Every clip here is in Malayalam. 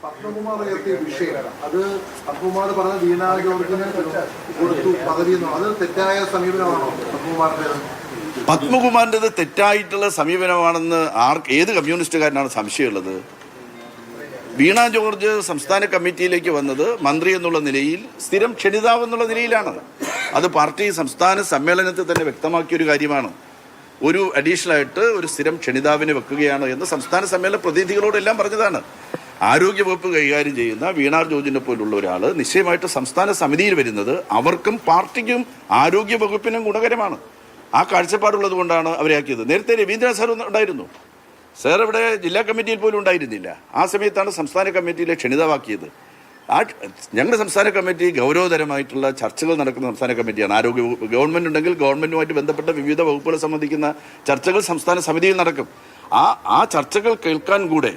പത്മകുമാർ ഉയർത്തിയ വിഷയം അത് പത്മകുമാർ പറഞ്ഞ വീണ ജോർജിന് കൊടുത്തു പദവി എന്നോ അത് തെറ്റായ സമീപനമാണോ പത്മകുമാറിൻ്റെത്? പത്മകുമാറിൻ്റെത് തെറ്റായിട്ടുള്ള സമീപനമാണെന്ന് ഏത് കമ്മ്യൂണിസ്റ്റുകാരനാണ് സംശയമുള്ളത്? വീണ ജോർജ് സംസ്ഥാന കമ്മിറ്റിയിലേക്ക് വന്നത് മന്ത്രി എന്നുള്ള നിലയിൽ സ്ഥിരം ക്ഷണിതാവ് എന്നുള്ള നിലയിലാണ്. അത് പാർട്ടി സംസ്ഥാന സമ്മേളനത്തിൽ തന്നെ വ്യക്തമാക്കിയൊരു കാര്യമാണ്. ഒരു അഡീഷണലായിട്ട് ഒരു സ്ഥിരം ക്ഷണിതാവിനെ വെക്കുകയാണ് എന്ന് സംസ്ഥാന സമ്മേളന പ്രതിനിധികളോടെല്ലാം പറഞ്ഞതാണ്. ആരോഗ്യവകുപ്പ് കൈകാര്യം ചെയ്യുന്ന വീണ ജോർജിനെ പോലുള്ള ഒരാൾ നിശ്ചയമായിട്ട് സംസ്ഥാന സമിതിയിൽ വരുന്നത് അവർക്കും പാർട്ടിക്കും ആരോഗ്യ വകുപ്പിനും ഗുണകരമാണ്. ആ കാഴ്ചപ്പാടുള്ളത് കൊണ്ടാണ് അവരെ ആക്കിയത്. നേരത്തെ രവീന്ദ്രൻ സാർ ഉണ്ടായിരുന്നു. സാർ ഇവിടെ ജില്ലാ കമ്മിറ്റിയിൽ പോലും ഉണ്ടായിരുന്നില്ല. ആ സമയത്താണ് സംസ്ഥാന കമ്മിറ്റിയിലെ ക്ഷണിതാവാക്കിയത്. ഞങ്ങളുടെ സംസ്ഥാന കമ്മിറ്റി ഗൗരവതരമായിട്ടുള്ള ചർച്ചകൾ നടക്കുന്ന സംസ്ഥാന കമ്മിറ്റിയാണ്. ആരോഗ്യ ഗവൺമെൻറ് ഉണ്ടെങ്കിൽ ഗവൺമെൻറ്റുമായിട്ട് ബന്ധപ്പെട്ട വിവിധ വകുപ്പുകളെ സംബന്ധിക്കുന്ന ചർച്ചകൾ സംസ്ഥാന സമിതിയിൽ നടക്കും. ആ ചർച്ചകൾ കേൾക്കാൻ കൂടെ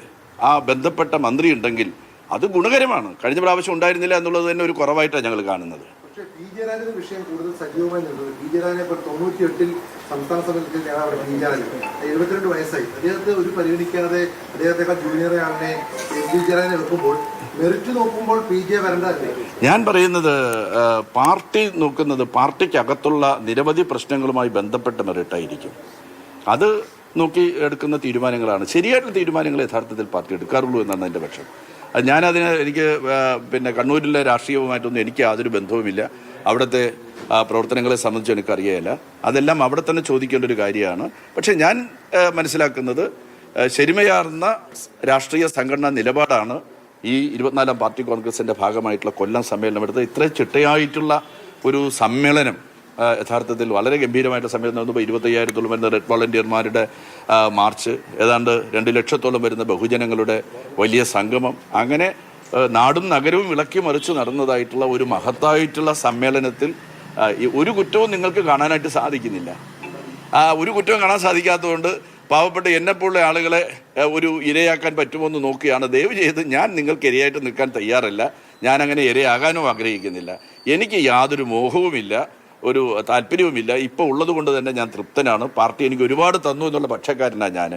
ആ ബന്ധപ്പെട്ട മന്ത്രി ഉണ്ടെങ്കിൽ അത് ഗുണകരമാണ്. കഴിഞ്ഞ പ്രാവശ്യം ഉണ്ടായിരുന്നില്ല എന്നുള്ളത് തന്നെ ഒരു കുറവായിട്ടാണ് ഞങ്ങൾ കാണുന്നത്. പക്ഷേ പി ജയരാജന്റെ വിഷയം കൂടുതൽ സജീവമായി നിന്നത് പി ജയരാജനെ ഇപ്പോൾ 98-ൽ സംസ്ഥാന സമിതിയിൽ നേതാവ് പി ജയരാജൻ 72 വയസ്സായി. അദ്ദേഹത്തെ ഒരു പരിഗണിക്കാതെ അദ്ദേഹത്തെക്കാൾ ജൂനിയർ ആളിനെ പി ജയരാജനെ വെക്കുമ്പോൾ മെറിറ്റ് നോക്കുമ്പോൾ പി ജെ വരേണ്ടതല്ലേ? ഞാൻ പറയുന്നത് പാർട്ടി നോക്കുന്നത് പാർട്ടിക്കകത്തുള്ള നിരവധി പ്രശ്നങ്ങളുമായി ബന്ധപ്പെട്ട മെറിറ്റായിരിക്കും. അത് നോക്കി എടുക്കുന്ന തീരുമാനങ്ങളാണ്. ശരിയായിട്ടുള്ള തീരുമാനങ്ങൾ യഥാർത്ഥത്തിൽ പാർട്ടി എടുക്കാറുള്ളൂ എന്നാണ് എൻ്റെ പക്ഷം. എനിക്ക് കണ്ണൂരിലെ രാഷ്ട്രീയവുമായിട്ടൊന്നും എനിക്ക് യാതൊരു ബന്ധവുമില്ല. അവിടുത്തെ പ്രവർത്തനങ്ങളെ സംബന്ധിച്ച് എനിക്കറിയില്ല. അതെല്ലാം അവിടെ തന്നെ ചോദിക്കേണ്ട ഒരു കാര്യമാണ്. പക്ഷേ ഞാൻ മനസ്സിലാക്കുന്നത് ശരിമയാർന്ന രാഷ്ട്രീയ സംഘടനാ നിലപാടാണ് ഈ 24-ാം പാർട്ടി കോൺഗ്രസിൻ്റെ ഭാഗമായിട്ടുള്ള കൊല്ലം സമ്മേളനം എടുത്ത് ഇത്ര ചിട്ടയായിട്ടുള്ള ഒരു സമ്മേളനം യഥാർത്ഥത്തിൽ വളരെ ഗംഭീരമായിട്ട് സമ്മേളനം നടന്നപ്പോൾ 25,000-ഓളം വരുന്ന റെഡ് വോളണ്ടിയർമാരുടെ മാർച്ച്, ഏതാണ്ട് 2 ലക്ഷത്തോളം വരുന്ന ബഹുജനങ്ങളുടെ വലിയ സംഗമം, അങ്ങനെ നാടും നഗരവും ഇളക്കി മറിച്ച് നടന്നതായിട്ടുള്ള ഒരു മഹത്തായിട്ടുള്ള സമ്മേളനത്തിൽ ഒരു കുറ്റവും നിങ്ങൾക്ക് കാണാനായിട്ട് സാധിക്കുന്നില്ല. ഒരു കുറ്റവും കാണാൻ സാധിക്കാത്തതുകൊണ്ട് പാവപ്പെട്ട എന്നെപ്പോലുള്ള ആളുകളെ ഒരു ഇരയാക്കാൻ പറ്റുമോ എന്ന് നോക്കുകയാണ്. ദയവ് ചെയ്ത് ഞാൻ നിങ്ങൾക്ക് ഇരയായിട്ട് നിൽക്കാൻ തയ്യാറല്ല. ഞാൻ അങ്ങനെ ഇരയാകാനും ആഗ്രഹിക്കുന്നില്ല. എനിക്ക് യാതൊരു മോഹവുമില്ല, ഒരു താല്പര്യവുമില്ല. ഇപ്പോൾ ഉള്ളത് കൊണ്ട് തന്നെ ഞാൻ തൃപ്തനാണ്. പാർട്ടി എനിക്ക് ഒരുപാട് തന്നു എന്നുള്ള പക്ഷക്കാരനാണ് ഞാൻ.